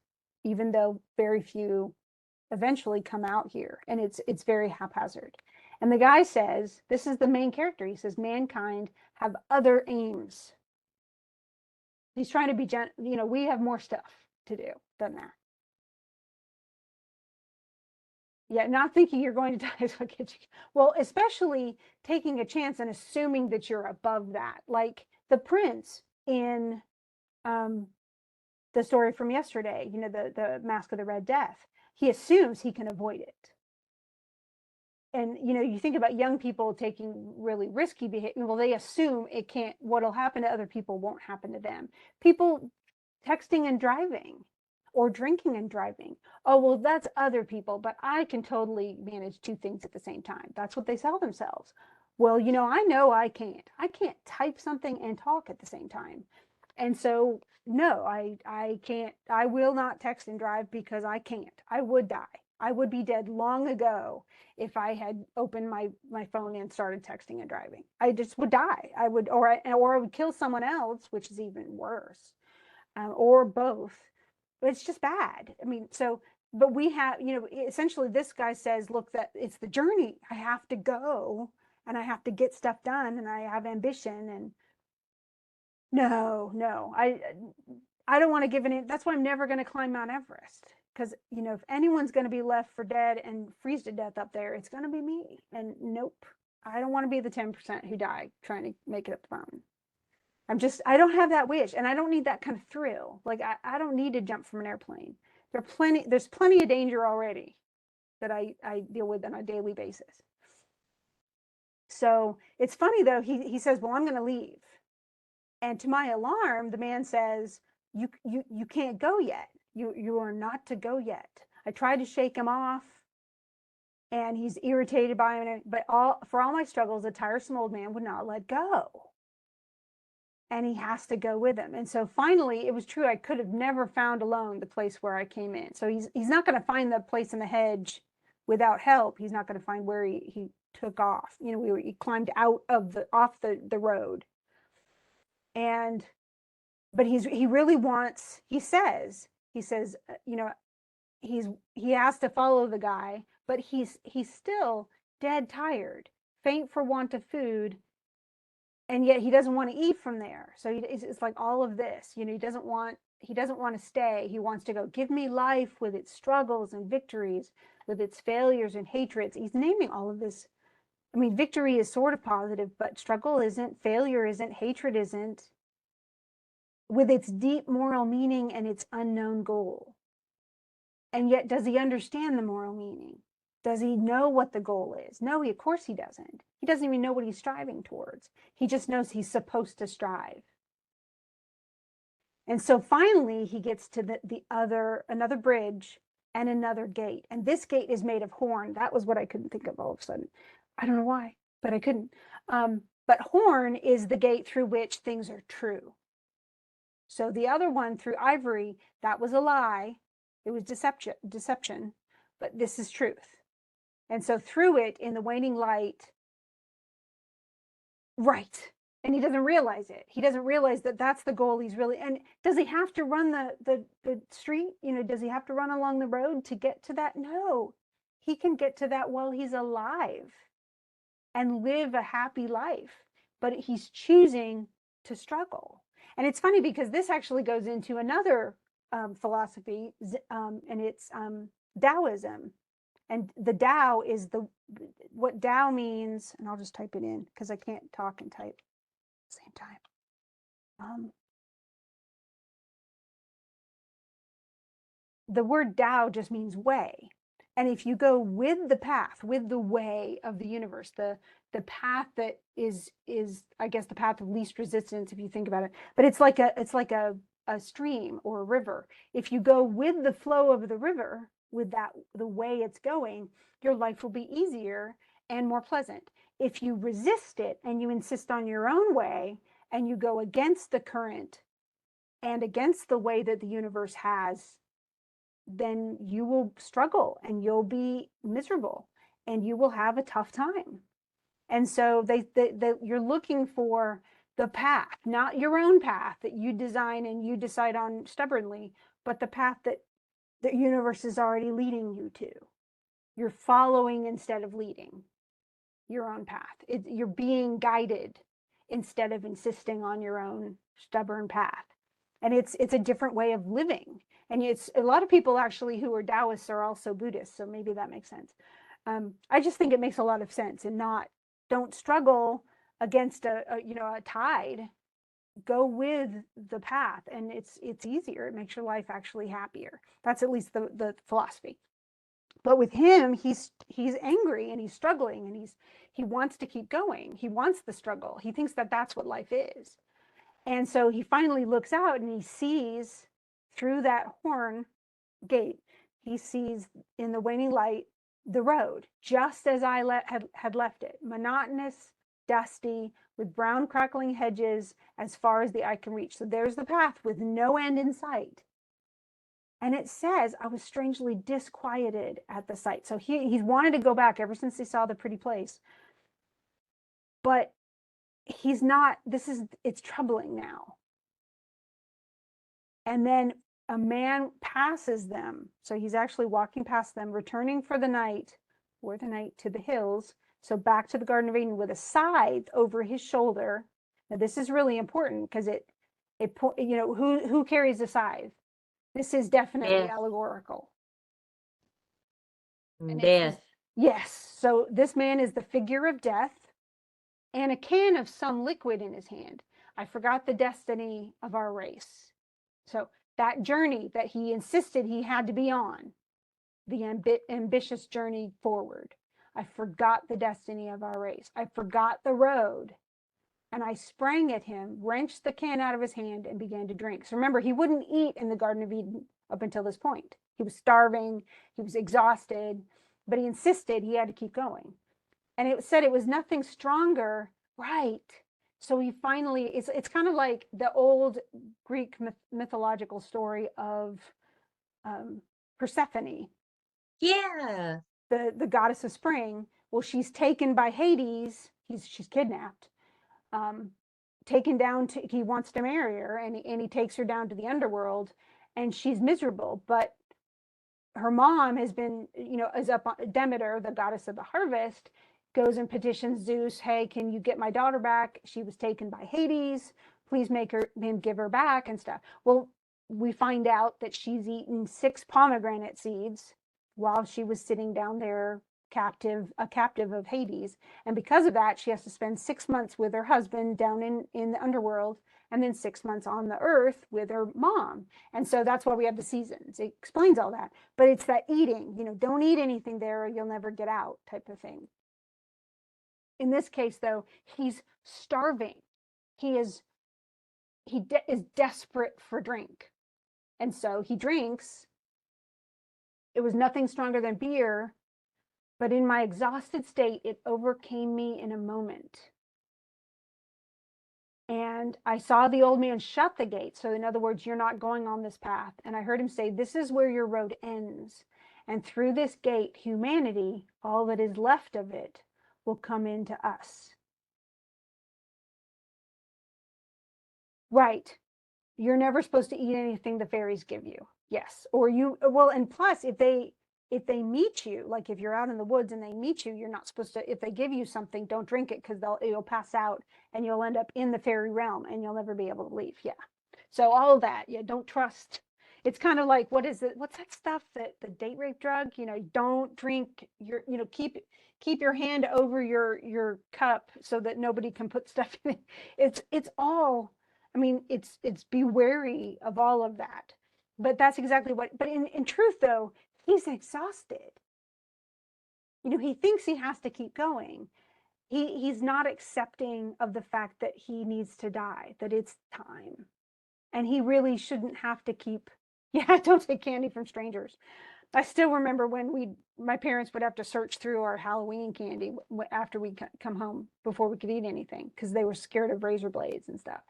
even though very few eventually come out here, and it's very haphazard. And the guy says, this is the main character. He says, mankind have other aims. He's trying to be we have more stuff to do than that. Yeah, not thinking you're going to die is what gets you. Well, especially taking a chance and assuming that you're above that. Like the prince in um, the story from yesterday, the Mask of the Red Death. He assumes he can avoid it. And you think about young people taking really risky behavior. Well, they assume it can't. What'll happen to other people won't happen to them. People texting and driving, or drinking and driving. Oh, well, that's other people, but I can totally manage two things at the same time. That's what they sell themselves. Well, I know I can't. I can't type something and talk at the same time. And so, no, I can't. I will not text and drive because I can't. I would die. I would be dead long ago if I had opened my phone and started texting and driving. I just would die. I would, or I would kill someone else, which is even worse, or both. But it's just bad. I mean, so, but we have, essentially, this guy says, look, that it's the journey. I have to go and I have to get stuff done, and I have ambition. And no, I don't want to give any. That's why I'm never going to climb Mount Everest, because if anyone's going to be left for dead and freeze to death up there, it's going to be me. And nope, I don't want to be the 10% who die trying to make it up the mountain. I don't have that wish, and I don't need that kind of thrill. Like I don't need to jump from an airplane. There's plenty of danger already that I deal with on a daily basis. So it's funny though, he says, well, I'm going to leave. And to my alarm, the man says, you can't go yet. You are not to go yet. I tried to shake him off, and he's irritated by it. But for all my struggles, a tiresome old man would not let go. And he has to go with him. And so finally, it was true. I could have never found alone the place where I came in. So he's not going to find the place in the hedge without help. He's not going to find where he took off. He climbed out of off the road. But he really wants, he says, he has to follow the guy, but he's still dead tired, faint for want of food, and yet he doesn't want to eat from there. So it's like all of this, he doesn't want to stay. He wants to go. Give me life with its struggles and victories, with its failures and hatreds. He's naming all of this. I mean, victory is sort of positive, but struggle isn't, failure isn't, hatred isn't, with its deep moral meaning and its unknown goal. And yet, does he understand the moral meaning? Does he know what the goal is? No, of course he doesn't. He doesn't even know what he's striving towards. He just knows he's supposed to strive. And so finally, he gets to another bridge and another gate. And this gate is made of horn. That was what I couldn't think of all of a sudden. I don't know why, but I couldn't. But horn is the gate through which things are true. So the other one through ivory, that was a lie. It was deception, but this is truth. And so through it, in the waning light, right. And he doesn't realize it. He doesn't realize that that's the goal he's really, and does he have to run the street? Does he have to run along the road to get to that? No, he can get to that while he's alive and live a happy life, but he's choosing to struggle. And it's funny because this actually goes into another philosophy, and it's Taoism. And the Tao is what Tao means, and I'll just type it in because I can't talk and type at the same time. The word Tao just means way. And if you go with the path, with the way of the universe, the path that is I guess the path of least resistance, if you think about it, but it's like a stream or a river. If you go with the flow of the river, with the way it's going, your life will be easier and more pleasant. If you resist it and you insist on your own way and you go against the current and against the way that the universe has, then you will struggle and you'll be miserable and you will have a tough time. And so you're looking for the path, not your own path that you design and you decide on stubbornly, but the path that the universe is already leading you to. You're following instead of leading your own path. You're being guided instead of insisting on your own stubborn path. And it's a different way of living. And it's a lot of people actually who are Taoists are also Buddhists, so maybe that makes sense. I just think it makes a lot of sense, and don't struggle against a tide. Go with the path, and it's easier. It makes your life actually happier. That's at least the philosophy. But with him, he's angry and he's struggling, and he wants to keep going. He wants the struggle. He thinks that that's what life is. And so he finally looks out and he sees through that horn gate, he sees in the waning light the road, just as I had left it, monotonous, dusty, with brown crackling hedges as far as the eye can reach. So there's the path with no end in sight. And it says, I was strangely disquieted at the sight. So he's wanted to go back ever since he saw the pretty place. But he's not, it's troubling now. And then a man passes them. So he's actually walking past them, returning for the night to the hills. So back to the Garden of Eden with a scythe over his shoulder. Now this is really important because who carries the scythe? This is definitely Death. allegorical. And Death. yes. So this man is the figure of death and a can of some liquid in his hand. I forgot the destiny of our race. So that journey that he insisted he had to be on, the ambitious journey forward. I forgot the destiny of our race. I forgot the road. And I sprang at him, wrenched the can out of his hand, and began to drink. So remember, he wouldn't eat in the Garden of Eden up until this point. He was starving, he was exhausted, but he insisted he had to keep going. And it said it was nothing stronger, right? So he finally, it's kind of like the old Greek mythological story of Persephone, Yeah. the goddess of spring. Well, she's taken by Hades. She's kidnapped, taken down to, he wants to marry her, and he takes her down to the underworld, and she's miserable. But her mom has been, is up on Demeter, the goddess of the harvest, goes and petitions Zeus, hey, can you get my daughter back? She was taken by Hades. Please make him give her back and stuff. Well, we find out that she's eaten 6 pomegranate seeds while she was sitting down there a captive of Hades. And because of that, she has to spend 6 months with her husband down in the underworld, and then 6 months on the earth with her mom. And so that's why we have the seasons. It explains all that. But it's that eating, don't eat anything there or you'll never get out type of thing. In this case, though, he's starving. He is desperate for drink. And so he drinks. It was nothing stronger than beer, but in my exhausted state, it overcame me in a moment. And I saw the old man shut the gate. So in other words, you're not going on this path. And I heard him say, this is where your road ends. And through this gate, humanity, all that is left of it, will come into us. Right. You're never supposed to eat anything the fairies give you. Yes. Or and plus if they meet you, like if you're out in the woods and they meet you, you're not supposed to, if they give you something, don't drink it because you'll pass out and you'll end up in the fairy realm and you'll never be able to leave. Yeah. So all of that, yeah, don't trust. It's kind of like, what's that stuff, that the date rape drug, don't drink keep your hand over your cup so that nobody can put stuff in it. It's all, I mean, it's be wary of all of that. But that's exactly what, but in truth though, he's exhausted. He thinks he has to keep going. He's not accepting of the fact that he needs to die, that it's time. And he really shouldn't have to keep, yeah, don't take candy from strangers. I still remember when my parents would have to search through our Halloween candy after we come home before we could eat anything because they were scared of razor blades and stuff.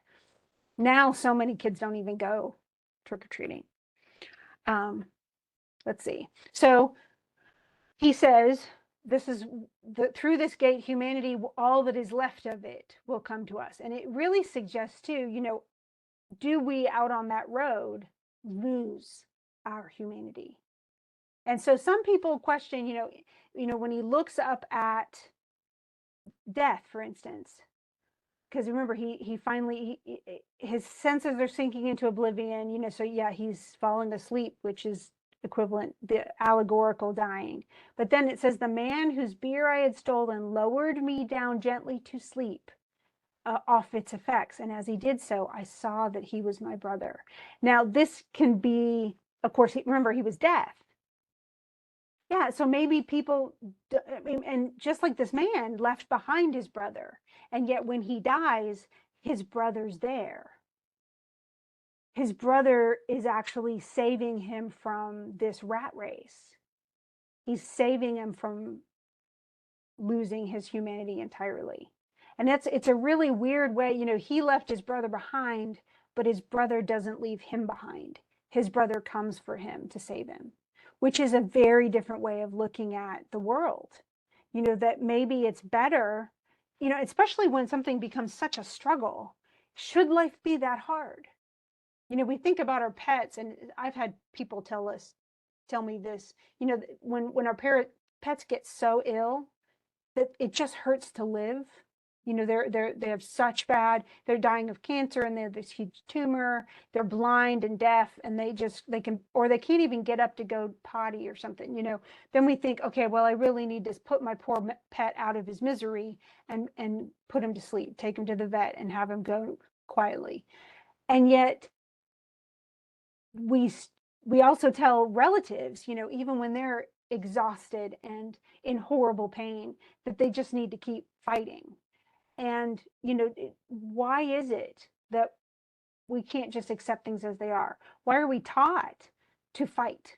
Now, so many kids don't even go trick-or-treating. Let's see. So he says, through this gate, humanity, all that is left of it will come to us. And it really suggests too, do we out on that road lose our humanity? And so some people question, when he looks up at death, for instance, because remember he finally his senses are sinking into oblivion, you know, so yeah, he's falling asleep, which is equivalent, the allegorical dying. But then it says, the man whose beer I had stolen lowered me down gently to sleep, off its effects, and as he did so, I saw that he was my brother. Now this can be, of course, remember he was deaf. Yeah, so maybe people, I mean, and just like this man left behind his brother, and yet when he dies, his brother's there. His brother is actually saving him from this rat race. He's saving him from losing his humanity entirely. And it's a really weird way, you know, he left his brother behind, but his brother doesn't leave him behind. His brother comes for him to save him, which is a very different way of looking at the world. You know, that maybe it's better, you know, especially when something becomes such a struggle. Should life be that hard? You know, we think about our pets, and I've had people tell me this, you know, when our pets get so ill that it just hurts to live. You know, they have such bad, they're dying of cancer, and they have this huge tumor, they're blind and deaf, and they can, or they can't even get up to go potty or something, you know. Then we think, okay, well, I really need to put my poor pet out of his misery and put him to sleep, take him to the vet and have him go quietly. And yet we we also tell relatives, you know, even when they're exhausted and in horrible pain, that they just need to keep fighting. And, you know, why is it that we can't just accept things as they are? Why are we taught to fight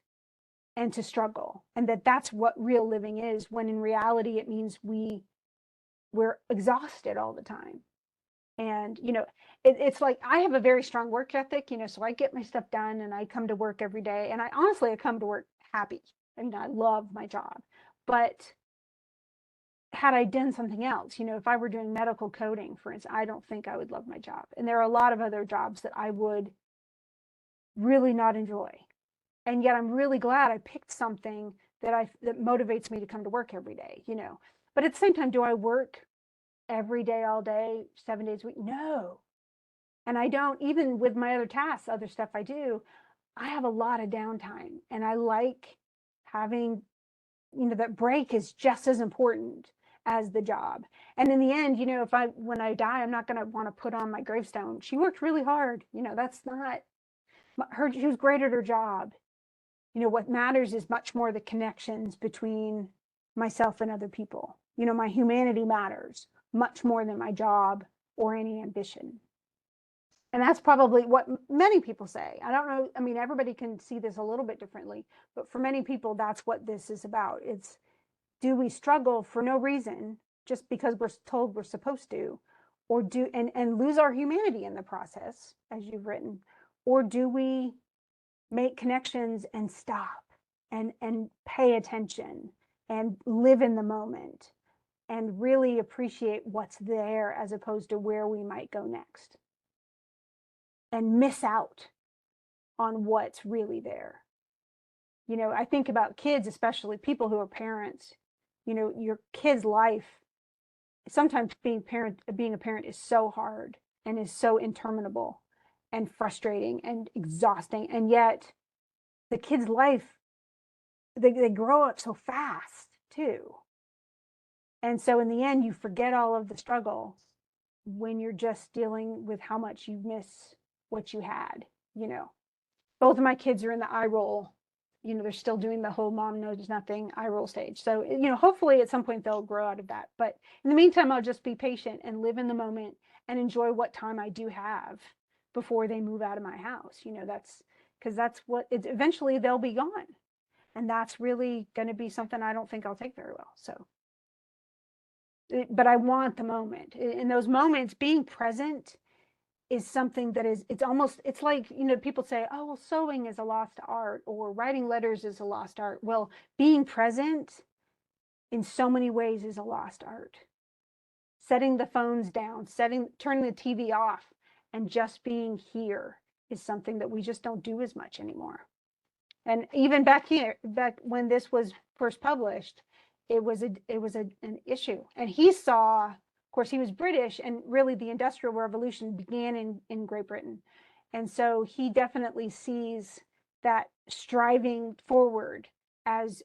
and to struggle, and that that's what real living is, when in reality it means we're exhausted all the time? And, you know, it's like, I have a very strong work ethic, you know, so I get my stuff done and I come to work every day. And I honestly, I come to work happy. I mean, I love my job. But had I done something else, you know, if I were doing medical coding, for instance, I don't think I would love my job. And there are a lot of other jobs that I would really not enjoy. And yet I'm really glad I picked something that motivates me to come to work every day, you know. But at the same time, do I work every day, all day, 7 days a week? No. And I don't, even with my other tasks, other stuff I do, I have a lot of downtime, and I like having, you know, that break is just as important as the job. And in the end, you know, when I die, I'm not going to want to put on my gravestone, she worked really hard. You know, that's not her. She was great at her job. You know, what matters is much more the connections between myself and other people. You know, my humanity matters much more than my job or any ambition. And that's probably what many people say. I don't know. I mean, everybody can see this a little bit differently, but for many people, that's what this is about. It's, do we struggle for no reason just because we're told we're supposed to, or and lose our humanity in the process, as you've written, or do we make connections and stop and pay attention and live in the moment and really appreciate what's there, as opposed to where we might go next, and miss out on what's really there. You know, I think about kids, especially people who are parents. You know, your kid's life, sometimes being a parent is so hard and is so interminable and frustrating and exhausting. And yet the kid's life, they grow up so fast too. And so in the end, you forget all of the struggle when you're just dealing with how much you miss what you had, you know. Both of my kids are in the eye roll. You know, they're still doing the whole mom knows nothing eye roll stage. So, you know, hopefully at some point they'll grow out of that. But in the meantime, I'll just be patient and live in the moment and enjoy what time I do have before they move out of my house. You know, that's because that's what it's, eventually they'll be gone. And that's really going to be something I don't think I'll take very well. So, but I want the moment. In those moments, being present is something that is, it's almost, it's like, you know, people say, oh, well, sewing is a lost art, or writing letters is a lost art. Well, being present in so many ways is a lost art. Setting the phones down, turning the TV off, and just being here is something that we just don't do as much anymore. And even back when this was first published, it was an issue. And he saw course, he was British, and really the Industrial Revolution began in Great Britain. And so he definitely sees that striving forward as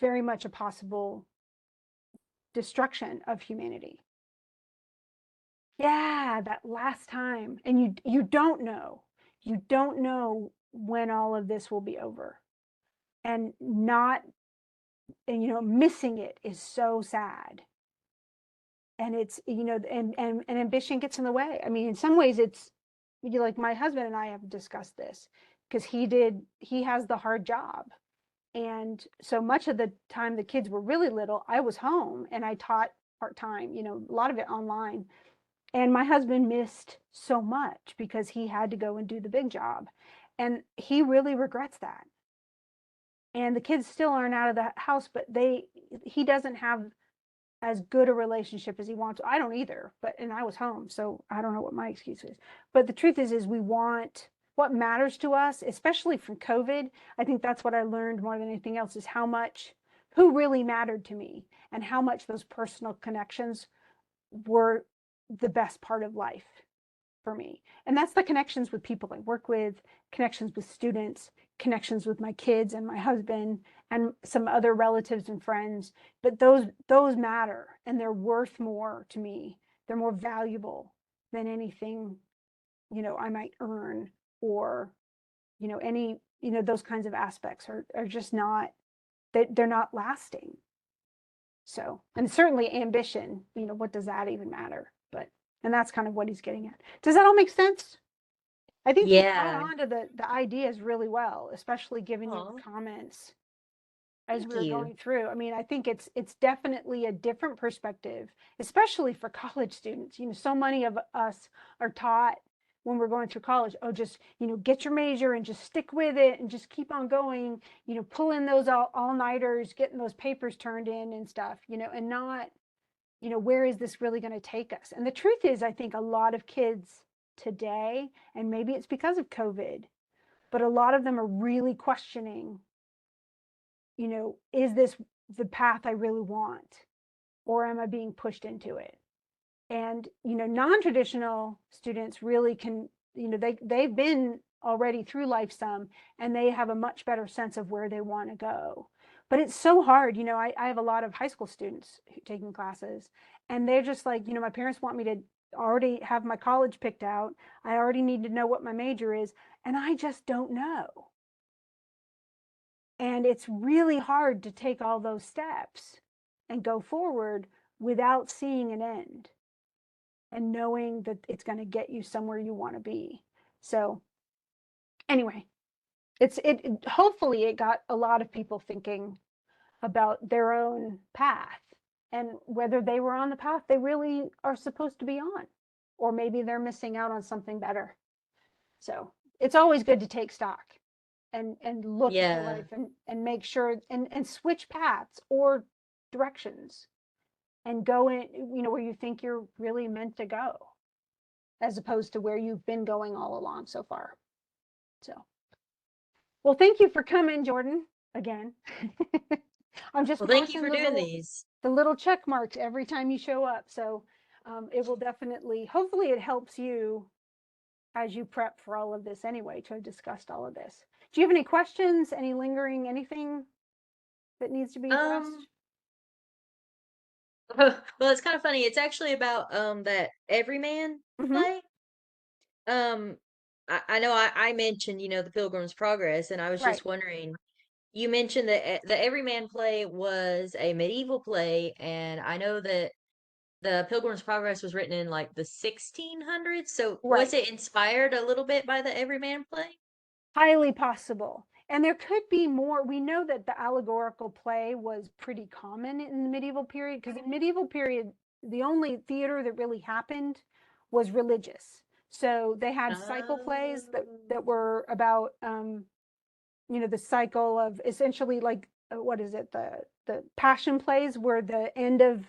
very much a possible destruction of humanity. Yeah, that last time. And you don't know. You don't know when all of this will be over. And not, and missing it is so sad. And it's, and ambition gets in the way. I mean, in some ways it's, like my husband and I have discussed this, because he has the hard job. And so much of the time the kids were really little, I was home and I taught part-time, a lot of it online. And my husband missed so much because he had to go and do the big job. And he really regrets that. And the kids still aren't out of the house, but he doesn't have as good a relationship as he wants. I don't either, and I was home, so I don't know what my excuse is. But the truth is we want what matters to us, especially from COVID. I think that's what I learned more than anything else, is who really mattered to me, and how much those personal connections were the best part of life for me. And that's the connections with people I work with, connections with students, connections with my kids and my husband and some other relatives and friends. But those matter, and they're worth more to me. They're more valuable than anything, I might earn, or, any, those kinds of aspects are just not, they're not lasting. So, and certainly ambition, what does that even matter? And that's kind of what he's getting at. Does that all make sense? I think you caught Yeah. on to the ideas really well, especially given your Oh, comments as thank we were you. going through. I mean, I think it's definitely a different perspective, especially for college students. So many of us are taught when we're going through college, oh, just, get your major and just stick with it and just keep on going, pull in those all-nighters, getting those papers turned in and stuff, and not, where is this really going to take us? And the truth is, I think a lot of kids today, and maybe it's because of COVID, but a lot of them are really questioning, is this the path I really want? Or am I being pushed into it? And, non-traditional students really can, they've been already through life some, and they have a much better sense of where they want to go. But it's so hard. I have a lot of high school students taking classes, and they're just like, my parents want me to already have my college picked out. I already need to know what my major is, and I just don't know. And it's really hard to take all those steps and go forward without seeing an end and knowing that it's going to get you somewhere you want to be. So anyway, hopefully it got a lot of people thinking about their own path, and whether they were on the path they really are supposed to be on, or maybe they're missing out on something better. So it's always good to take stock and look at your Yeah. life, and make sure, and switch paths or directions, and go in, where you think you're really meant to go, as opposed to where you've been going all along so far. So, well, thank you for coming, Jordan, again. I'm just Well, thank you marking for the doing little these. check marks every time you show up. So it will definitely, hopefully it helps you as you prep for all of this anyway, to have discussed all of this. Do you have any questions, any lingering, anything that needs to be Um, addressed? well, it's kind of funny. It's actually about that Everyman Mm-hmm. play. Um, I know I mentioned, the Pilgrim's Progress, and I was Right. just wondering, you mentioned that the Everyman play was a medieval play, and I know that the Pilgrim's Progress was written in like the 1600s. So was Right. it inspired a little bit by the Everyman play? Highly possible. And there could be more. We know that the allegorical play was pretty common in the medieval period, because in medieval period, the only theater that really happened was religious. So they had cycle plays that Oh. were about, the cycle of essentially, like, what is it, the passion plays were the end of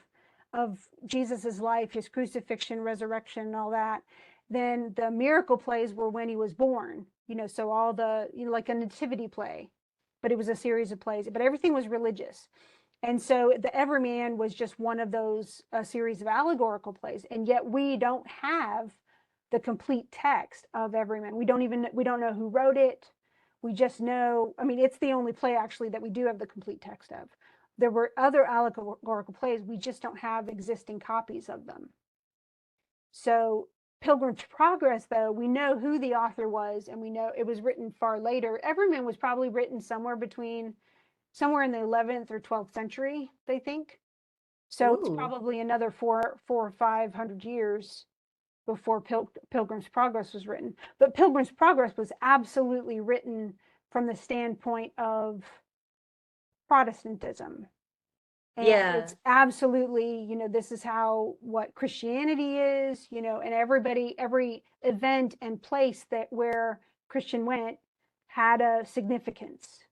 Jesus's life, his crucifixion, resurrection, and all that. Then the miracle plays were when he was born, so all the, like a nativity play, but it was a series of plays, but everything was religious. And so the Everyman was just one of those series of allegorical plays, and yet we don't have the complete text of Everyman. We don't know who wrote it. We just know, I mean, it's the only play actually that we do have the complete text of. There were other allegorical plays, we just don't have existing copies of them. So Pilgrim's Progress, though, we know who the author was, and we know it was written far later. Everyman was probably written somewhere in the 11th or 12th century, they think. So it's Ooh. probably another four or 500 years before Pilgrim's Progress was written. But Pilgrim's Progress was absolutely written from the standpoint of Protestantism. And Yeah. it's absolutely, this is what Christianity is, and every event and place where Christian went had a significance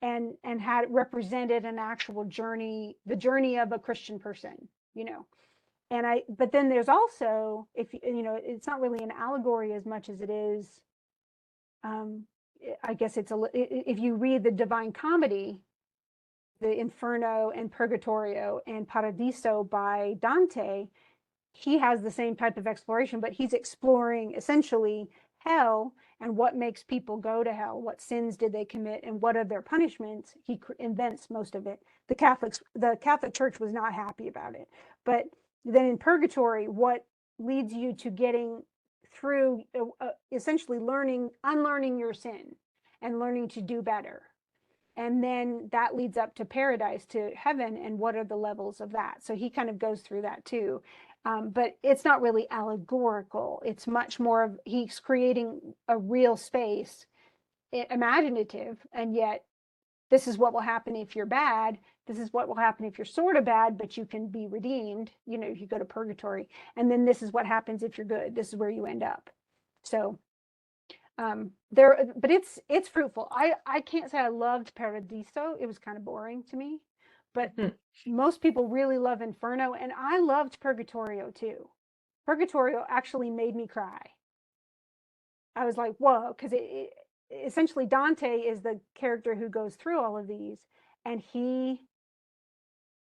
and had represented an actual journey, the journey of a Christian person, but then there's also, if it's not really an allegory as much as it is, um, I guess if you read the Divine Comedy, the Inferno and Purgatorio and Paradiso by Dante, he has the same type of exploration, but he's exploring essentially hell and what makes people go to hell, what sins did they commit, and what are their punishments. He invents most of it. The Catholic Church was not happy about it. But then in Purgatory, what leads you to getting through essentially unlearning your sin and learning to do better. And then that leads up to paradise, to heaven, and what are the levels of that. So he kind of goes through that too. But it's not really allegorical. It's much more of he's creating a real space, imaginative, and yet this is what will happen if you're bad. This is what will happen if you're sort of bad, but you can be redeemed. If you go to purgatory, and then this is what happens if you're good. This is where you end up. So but it's fruitful. I can't say I loved Paradiso. It was kind of boring to me, but most people really love Inferno, and I loved Purgatorio too. Purgatorio actually made me cry. I was like, whoa, because essentially Dante is the character who goes through all of these, and he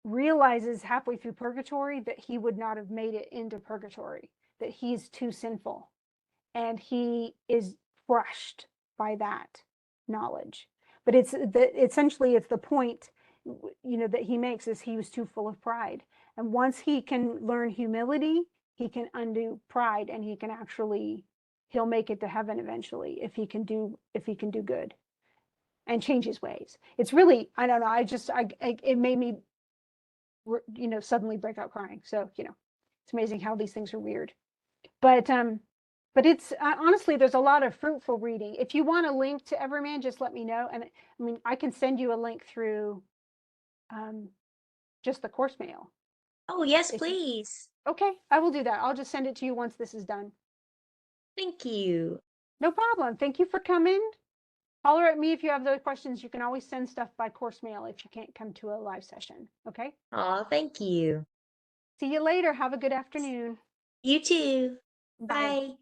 realizes halfway through Purgatory that he would not have made it into Purgatory, that he's too sinful, and he is crushed by that knowledge. But essentially it's the point that he makes, is he was too full of pride, and once he can learn humility, he can undo pride, and he'll make it to heaven eventually if he can do good and change his ways. It's really, I don't know, it made me suddenly break out crying. So it's amazing how these things are weird. But it's honestly, there's a lot of fruitful reading. If you want a link to Everyman, just let me know. And I mean, I can send you a link through just the course mail. Oh, yes, please. Okay, I will do that. I'll just send it to you once this is done. Thank you. No problem. Thank you for coming. Holler at me if you have those questions. You can always send stuff by course mail if you can't come to a live session. Okay? Oh, thank you. See you later. Have a good afternoon. You too. Bye. Bye.